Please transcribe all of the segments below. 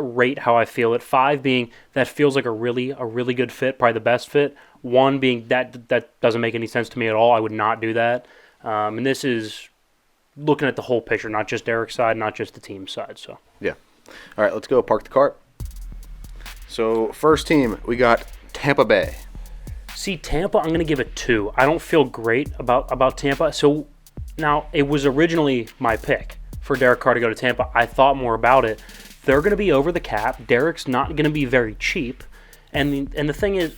rate how I feel it. 5 being that feels like a really good fit, probably the best fit. 1 being that doesn't make any sense to me at all. I would not do that. And this is looking at the whole picture, not just Derek's side, not just the team's side. So Yeah. All right, let's go park the cart. So first team, we got Tampa Bay. See, Tampa, I'm going to give it 2. I don't feel great about Tampa. So now, it was originally my pick for Derek Carr to go to Tampa. I thought more about it. They're going to be over the cap. Derek's not going to be very cheap. And the thing is,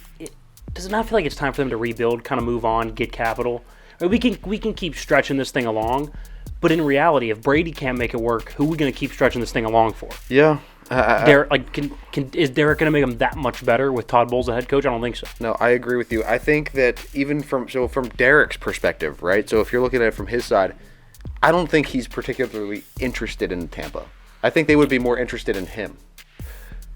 does it not feel like it's time for them to rebuild, kind of move on, get capital? We can keep stretching this thing along. But in reality, if Brady can't make it work, who are we going to keep stretching this thing along for? Yeah. Derek, is Derek going to make them that much better with Todd Bowles the head coach? I don't think so. No, I agree with you. I think that even from Derek's perspective, right? So if you're looking at it from his side, I don't think he's particularly interested in Tampa. I think they would be more interested in him.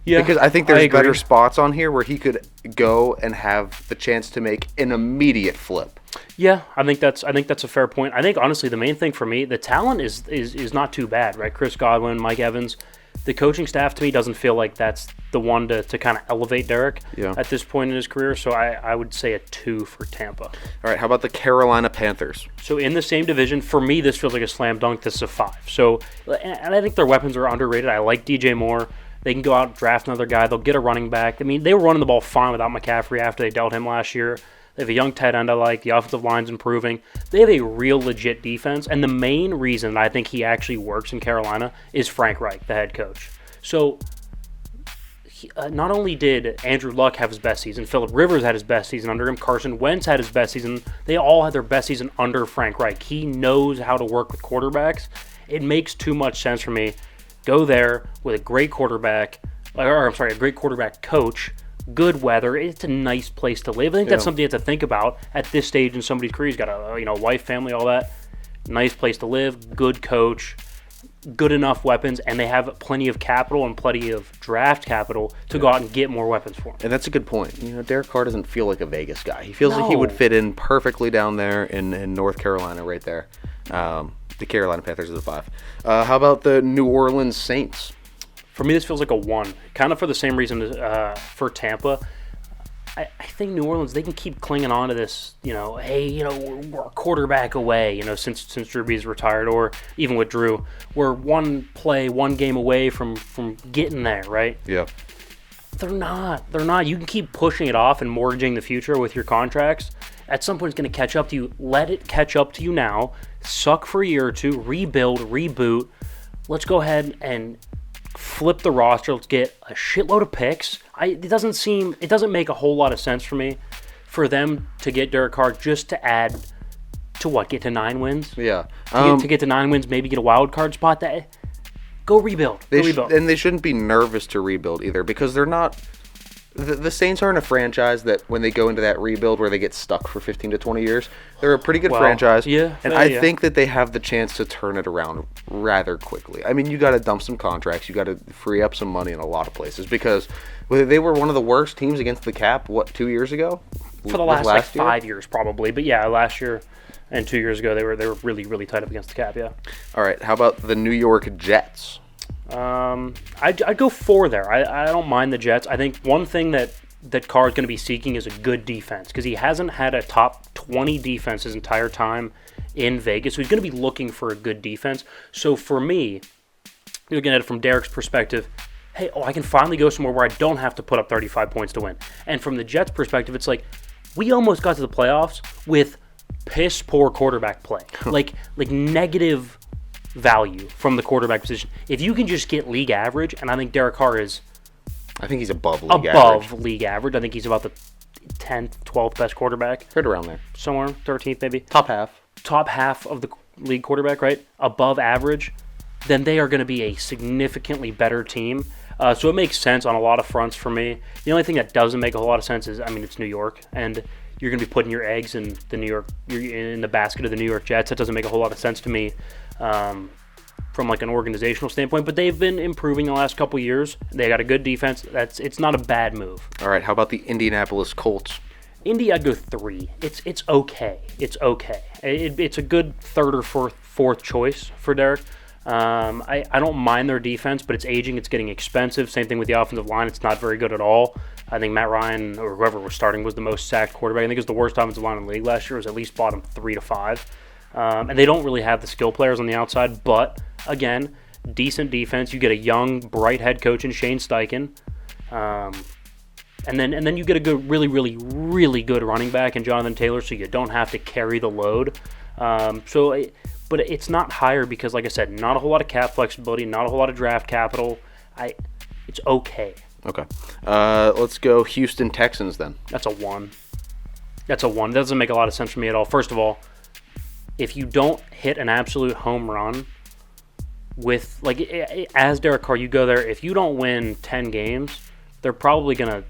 Yeah, because I think there's better spots on here where he could go and have the chance to make an immediate flip. Yeah, I think that's a fair point. I think honestly the main thing for me, the talent is not too bad, right? Chris Godwin, Mike Evans. The coaching staff to me doesn't feel like that's the one to kind of elevate Derek at this point in his career. So I would say a 2 for Tampa. All right, how about the Carolina Panthers? So in the same division, for me, this feels like a slam dunk. This is a 5. So, and I think their weapons are underrated. I like DJ Moore. They can go out and draft another guy. They'll get a running back. I mean, they were running the ball fine without McCaffrey after they dealt him last year. They have a young tight end I like. The offensive line's improving. They have a real legit defense. And the main reason I think he actually works in Carolina is Frank Reich, the head coach. So not only did Andrew Luck have his best season, Phillip Rivers had his best season under him, Carson Wentz had his best season. They all had their best season under Frank Reich. He knows how to work with quarterbacks. It makes too much sense for me. Go there with a great quarterback, a great quarterback coach, good weather. It's a nice place to live. I think that's something you have to think about at this stage in somebody's career. He's got a wife, family, all that. Nice place to live, good coach, good enough weapons, and they have plenty of capital and plenty of draft capital to go out and get more weapons for him. And that's a good point. Derek Carr doesn't feel like a Vegas guy. He feels like he would fit in perfectly down there in North Carolina right there. The Carolina Panthers is a 5. How about the New Orleans Saints? For me, this feels like a 1. Kind of for the same reason for Tampa. I think New Orleans, they can keep clinging on to this, we're a quarterback away, since Drew Brees retired, or even with Drew. We're one game away from getting there, right? Yeah. They're not. You can keep pushing it off and mortgaging the future with your contracts. At some point, it's going to catch up to you. Let it catch up to you now. Suck for a year or two. Rebuild, reboot. Let's go ahead and flip the roster. Let's get a shitload of picks. It doesn't make a whole lot of sense for me for them to get Derek Carr just to add to get to 9 wins? Yeah. To get to 9 wins, maybe get a wild card spot. Go rebuild. And they shouldn't be nervous to rebuild either, because they're not. The Saints aren't a franchise that when they go into that rebuild where they get stuck for 15 to 20 years, they're a pretty good franchise. Yeah, and I think that they have the chance to turn it around rather quickly. I mean, you got to dump some contracts. You got to free up some money in a lot of places, because they were one of the worst teams against the cap, 2 years ago? For the last 5 years probably. But yeah, last year and 2 years ago they were really, really tight up against the cap, yeah. All right, how about the New York Jets? I'd go 4 there. I don't mind the Jets. I think one thing that Carr is going to be seeking is a good defense, because he hasn't had a top 20 defense his entire time in Vegas. So he's going to be looking for a good defense. So for me, looking at it from Derek's perspective, hey, I can finally go somewhere where I don't have to put up 35 points to win. And from the Jets' perspective, it's like we almost got to the playoffs with piss poor quarterback play, like negative value from the quarterback position. If you can just get league average, and I think Derek Carr is, I think he's above league average. I think he's about the 10th, 12th best quarterback, right around there, somewhere 13th maybe, top half of the league quarterback, right? Above average. Then they are going to be a significantly better team. So it makes sense on a lot of fronts for me. The only thing that doesn't make a whole lot of sense is, it's New York, and you're going to be putting your eggs in the basket of the New York Jets. That doesn't make a whole lot of sense to me from an organizational standpoint. But they've been improving the last couple years. They got a good defense. It's not a bad move. All right, how about the Indianapolis Colts? Indy, I'd go 3. It's okay. It's okay. It's a good third or fourth choice for Derek. I don't mind their defense, but it's aging. It's getting expensive. Same thing with the offensive line. It's not very good at all. I think Matt Ryan, or whoever was starting, was the most sacked quarterback. I think it was the worst offensive line in the league last year. It was at least bottom 3 to 5. And they don't really have the skill players on the outside. But, again, decent defense. You get a young, bright head coach in Shane Steichen. And then you get a good, really, really, really good running back in Jonathan Taylor, so you don't have to carry the load. But it's not higher because, like I said, not a whole lot of cap flexibility, not a whole lot of draft capital. It's okay. Okay. Let's go Houston Texans then. That's a 1. That's a 1. That doesn't make a lot of sense for me at all. First of all, if you don't hit an absolute home run with, like, as Derek Carr, you go there, if you don't win 10 games, they're probably going to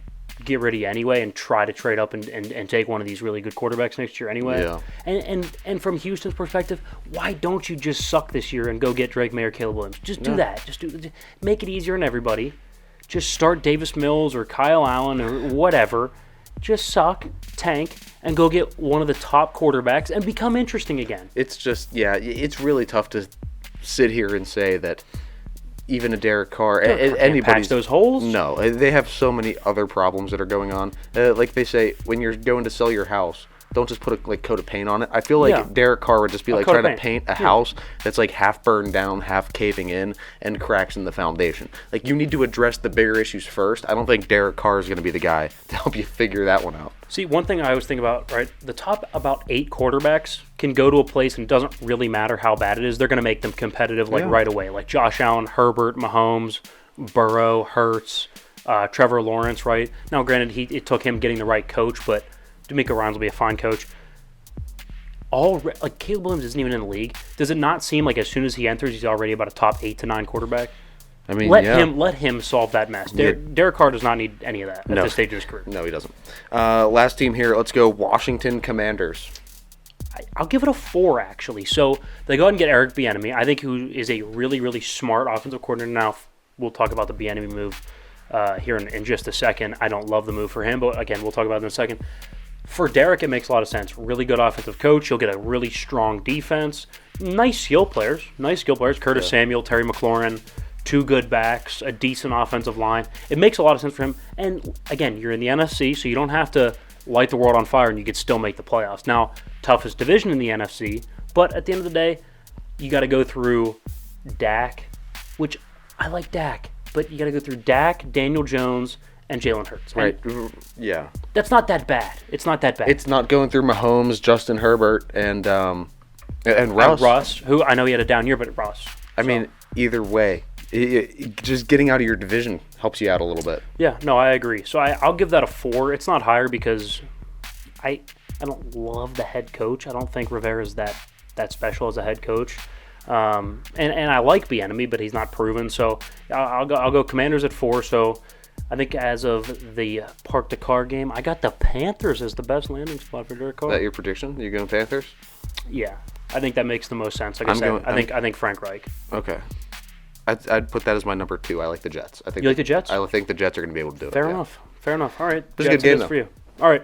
get rid of you anyway and try to trade up and take one of these really good quarterbacks next year anyway. Yeah. And from Houston's perspective, why don't you just suck this year and go get Drake May or Caleb Williams? Just do that. Just make it easier on everybody. Just start Davis Mills or Kyle Allen or whatever. Just suck, tank, and go get one of the top quarterbacks and become interesting again. It's just, it's really tough to sit here and say that even a Derek Carr, anybody's patch those holes. No, they have so many other problems that are going on. Like they say, when you're going to sell your house, don't just put a coat of paint on it. I feel like Derek Carr would just be like trying to paint a house that's like half burned down, half caving in, and cracks in the foundation. Like, you need to address the bigger issues first. I don't think Derek Carr is going to be the guy to help you figure that one out. See, one thing I always think about, right, the top about 8 quarterbacks can go to a place and it doesn't really matter how bad it is. They're going to make them competitive right away. Like Josh Allen, Herbert, Mahomes, Burrow, Hurts, Trevor Lawrence, right? Now, granted, it took him getting the right coach, but D'Amico Ryans will be a fine coach. Like, Caleb Williams isn't even in the league. Does it not seem like as soon as he enters, he's already about a top 8 to 9 quarterback? I mean, let him solve that mess. Derek Carr does not need any of that at this stage of his career. No, he doesn't. Last team here, let's go Washington Commanders. I'll give it a 4, actually. So they go ahead and get Eric Bieniemy, I think, who is a really, really smart offensive coordinator. Now, we'll talk about the Bieniemy move here in just a second. I don't love the move for him, but again, we'll talk about it in a second. For Derek, it makes a lot of sense. Really good offensive coach. You'll get a really strong defense. Nice skill players. Curtis Samuel, Terry McLaurin, 2 good backs, a decent offensive line. It makes a lot of sense for him. And again, you're in the NFC, so you don't have to light the world on fire and you could still make the playoffs. Now, toughest division in the NFC, but at the end of the day, you got to go through Dak, which I like Dak, but you got to go through Dak, Daniel Jones, and Jalen Hurts. Right. Yeah. That's not that bad. It's not that bad. It's not going through Mahomes, Justin Herbert, and Russ. And Russ, who I know he had a down year, but Russ. I mean, either way, just getting out of your division helps you out a little bit. Yeah, no, I agree. So I'll give that a 4. It's not higher because I don't love the head coach. I don't think Rivera's that special as a head coach. And I like Bieniemy, but he's not proven. So I'll go Commanders at 4. So I think as of the Park to Car game, I got the Panthers as the best landing spot for Derek Carr. Is that your prediction? You going Panthers? Yeah, I think that makes the most sense. Like I think Frank Reich. Okay. I'd put that as my number 2. I like the Jets. You like the Jets? I think the Jets are going to be able to do it. Fair enough. All right. This is a good game, though. For you. All right.